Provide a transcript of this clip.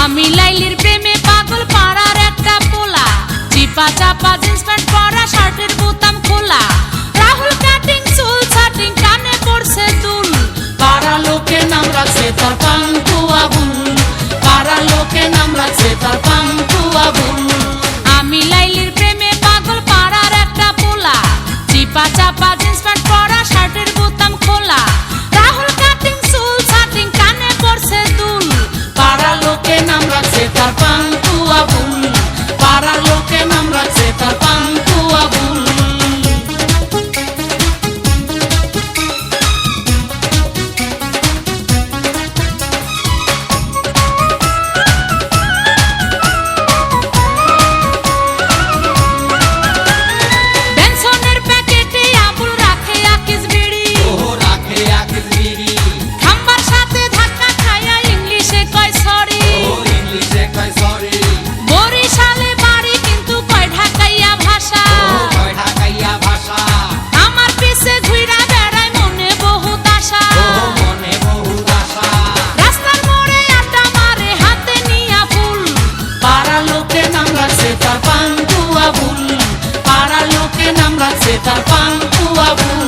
আমি লাইলির প্রেমে পাগল পাড়ার একটা পোলা, চিপা চাপা জিন্স প্যান্ট পরা, শার্টের বোতাম খোলা, রাহুল কাটিং চুল ছাটিং, কানে পড়ছে দুল, পাড়া লোকে নাম রাখছে তার পান্টু আবুল, পাড়া লোকে নাম রাখছে তার পান্টু আবুল। আমি লাইলির প্রেমে পাগল পাড়ার একটা পোলা, চিপা চাপা জিন্স প্যান্ট পরা, শার্টের বোতাম খোলা, রাহুল কাটিং চুল ছাটিং, কানে পড়ছে দুল, পাড়া লোকে নাম রাখছে তার পান্টু আবুল, পাড়া লোকে নাম রাখছে তার পান্টু আবুল। বেনসনের প্যাকেটে আবুল রাখে আকিস বিড়ি, ও রাখে আকিস বিড়ি, খাম্বার সাথে ধাক্কা খায়া ইংলিশে কয় সরি, ও ইংলিশে কয় সরি, বরিশালে বাড়ি কিন্তু কয় ঢাকাইয়া ভাষা, ও কয় ঢাকাইয়া ভাষা, আমার পিছে ঘুইরা বেড়ায় মনে বহুত আশা, ও মনে বহুত আশা। রাস্তার মোড়ে আড্ডা মারে হাতে নিয়া ফুল, পাড়া লোকে নাম রাখছে তার পান্টু আবুল, পাড়া লোকে নাম রাখছে তার পান্টু আবুল।